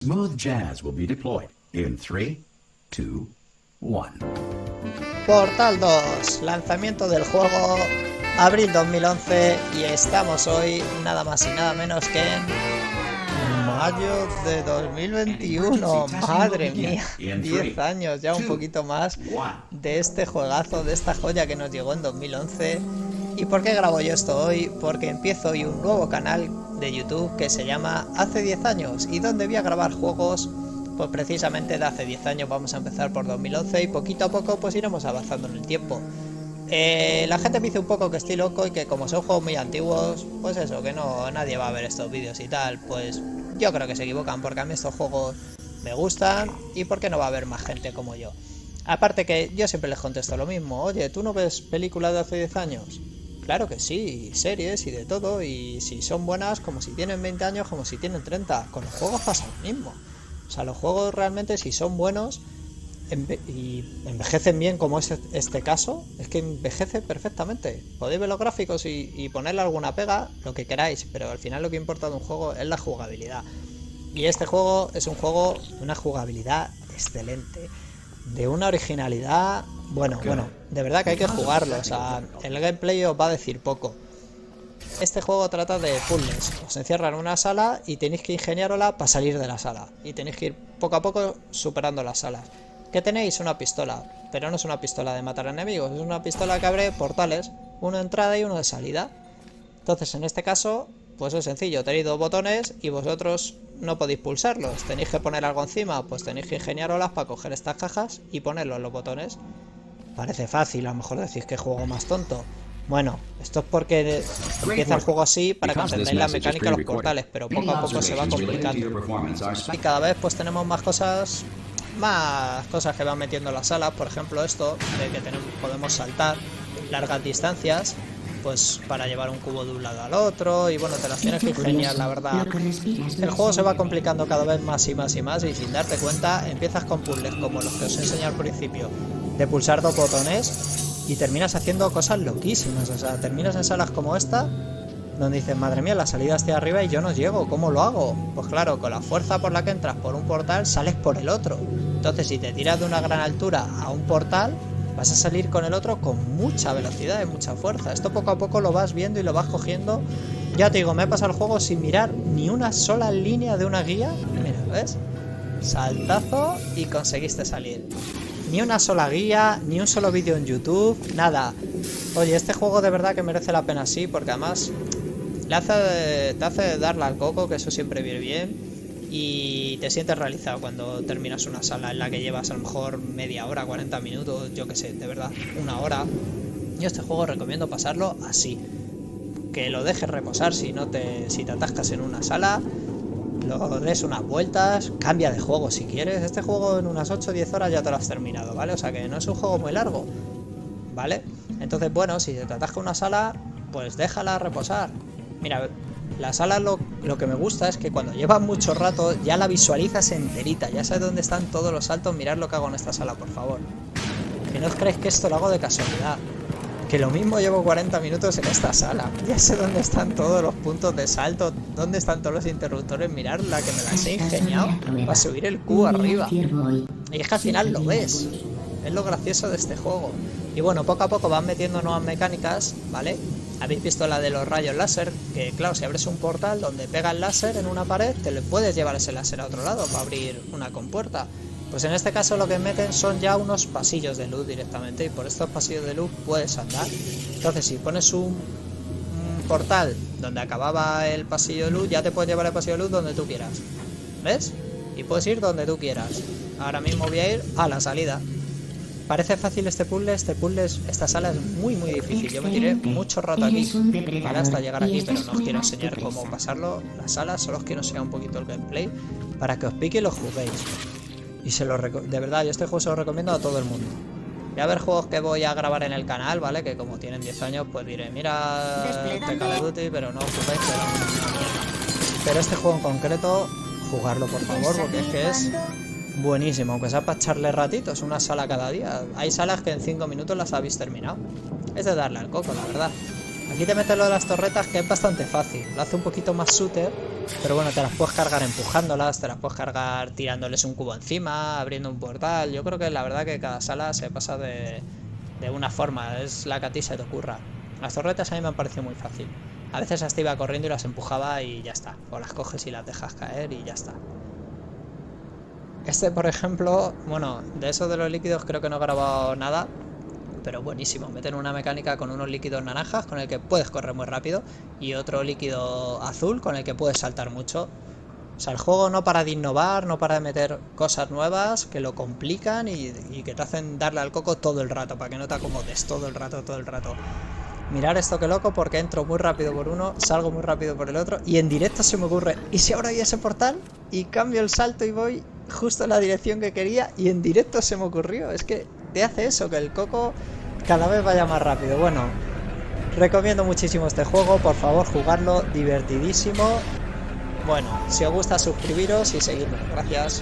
Smooth jazz will be deployed in 3, 2, 1. Portal 2, lanzamiento del juego abril 2011 y estamos hoy nada más y nada menos que en mayo de 2021. Madre mía, 10 años ya, un poquito más de este juegazo, de esta joya que nos llegó en 2011. ¿Y por qué grabo yo esto hoy? Porque empiezo hoy un nuevo canal de YouTube que se llama Hace 10 años y donde voy a grabar juegos pues precisamente de hace 10 años. Vamos a empezar por 2011 y poquito a poco pues iremos avanzando en el tiempo. La gente me dice un poco que estoy loco y que como son juegos muy antiguos, pues eso, que no, nadie va a ver estos vídeos y tal. Pues yo creo que se equivocan, porque a mí estos juegos me gustan y porque no va a haber más gente como yo. Aparte que yo siempre les contesto lo mismo: oye, ¿tú no ves películas de hace 10 años? Claro que sí, y series y de todo, y si son buenas, como si tienen 20 años, como si tienen 30. Con los juegos pasa lo mismo. O sea, los juegos realmente, si son buenos y envejecen bien, como es este caso, es que envejece perfectamente. Podéis ver los gráficos y ponerle alguna pega, lo que queráis, pero al final lo que importa de un juego es la jugabilidad. Y este juego es un juego de una jugabilidad excelente, de una originalidad, bueno, de verdad que hay que jugarlo. O sea, el gameplay os va a decir poco. Este juego trata de puzzles. Os encierran en una sala y tenéis que ingeniárosla para salir de la sala. Y tenéis que ir poco a poco superando las salas. ¿Qué tenéis? Una pistola. Pero no es una pistola de matar enemigos. Es una pistola que abre portales. Uno de entrada y uno de salida. Entonces, en este caso, pues es sencillo. Tenéis dos botones y vosotros no podéis pulsarlos. Tenéis que poner algo encima. Pues tenéis que ingeniároslas para coger estas cajas y ponerlo en los botones. Parece fácil. A lo mejor decís que juego más tonto. Bueno, esto es porque empieza el juego así para que entendáis la mecánica de los portales, pero poco a poco se va complicando. Y cada vez pues tenemos más cosas que van metiendo en las salas. Por ejemplo, esto de que podemos saltar largas distancias, pues para llevar un cubo de un lado al otro, y bueno, te las tienes que ingeniar, la verdad. El juego se va complicando cada vez más y más y más, y sin darte cuenta empiezas con puzzles como los que os he enseñado al principio, de pulsar dos botones, y terminas haciendo cosas loquísimas. O sea, terminas en salas como esta, donde dices, madre mía, la salida está arriba y yo no llego, ¿cómo lo hago? Pues claro, con la fuerza por la que entras por un portal, sales por el otro. Entonces, si te tiras de una gran altura a un portal, vas a salir con el otro con mucha velocidad y mucha fuerza. Esto poco a poco lo vas viendo y lo vas cogiendo. Ya te digo, me he pasado el juego sin mirar ni una sola línea de una guía. Mira, ¿ves? Saltazo y conseguiste salir. Ni una sola guía, ni un solo vídeo en YouTube, nada. Oye, este juego de verdad que merece la pena, sí, porque además te hace darle al coco, que eso siempre viene bien, y te sientes realizado cuando terminas una sala en la que llevas a lo mejor media hora, 40 minutos, yo que sé, de verdad, una hora. Yo este juego recomiendo pasarlo así, que lo dejes reposar si te atascas en una sala. Lo des unas vueltas, cambia de juego si quieres. Este juego en unas 8 o 10 horas ya te lo has terminado, ¿vale? O sea que no es un juego muy largo, ¿vale? Entonces, bueno, si te atasca una sala, pues déjala reposar. Mira, la sala lo que me gusta es que cuando llevas mucho rato ya la visualizas enterita, ya sabes dónde están todos los saltos. Mirad lo que hago en esta sala, por favor. Que no os creéis que esto lo hago de casualidad. Que lo mismo llevo 40 minutos en esta sala. Ya sé dónde están todos los puntos de salto, dónde están todos los interruptores. Mirad la que me las he ingeniado para subir el cubo arriba. Y es que al final lo ves. Es lo gracioso de este juego. Y bueno, poco a poco van metiendo nuevas mecánicas, ¿vale? Habéis visto la de los rayos láser, que claro, si abres un portal donde pega el láser en una pared, te le puedes llevar ese láser a otro lado para abrir una compuerta. Pues en este caso lo que meten son ya unos pasillos de luz directamente, y por estos pasillos de luz puedes andar. Entonces, si pones un portal donde acababa el pasillo de luz, ya te puedes llevar el pasillo de luz donde tú quieras. ¿Ves? Y puedes ir donde tú quieras. Ahora mismo voy a ir a la salida. Parece fácil esta sala es muy difícil. Yo me tiré mucho rato aquí, ¿vale? Hasta llegar aquí, pero no os quiero enseñar cómo pasarlo, la sala, solo os quiero enseñar un poquito el gameplay para que os pique y lo juguéis. Y de verdad, yo este juego se lo recomiendo a todo el mundo. Voy a ver juegos que voy a grabar en el canal, ¿vale? Que como tienen 10 años, pues diré, mira, Call of Duty, pero no os juguéis, pero este juego en concreto, jugarlo por favor, porque es que es buenísimo, aunque sea para echarle ratitos, una sala cada día. Hay salas que en 5 minutos las habéis terminado. Es de darle al coco, la verdad. Aquí te metes lo de las torretas, que es bastante fácil. Lo hace un poquito más shooter, Pero bueno, te las puedes cargar empujándolas, te las puedes cargar tirándoles un cubo encima, abriendo un portal. Yo creo que la verdad que cada sala se pasa de una forma, es la que a ti se te ocurra. Las torretas a mí me han parecido muy fácil. A veces hasta iba corriendo y las empujaba y ya está. O las coges y las dejas caer y ya está. Este, por ejemplo, bueno, de eso de los líquidos creo que no he grabado nada. Pero buenísimo, meten una mecánica con unos líquidos naranjas con el que puedes correr muy rápido y otro líquido azul con el que puedes saltar mucho. O sea, el juego no para de innovar, no para de meter cosas nuevas que lo complican y que te hacen darle al coco todo el rato, para que no te acomodes todo el rato, todo el rato. Mirar esto que loco, porque entro muy rápido por uno, salgo muy rápido por el otro y en directo se me ocurre, ¿y si ahora hay ese portal? Y cambio el salto y voy justo en la dirección que quería y en directo se me ocurrió. Es que te hace eso, que el coco cada vez vaya más rápido. Bueno, recomiendo muchísimo este juego, por favor jugarlo, divertidísimo. Bueno, si os gusta suscribiros y seguidme. Gracias.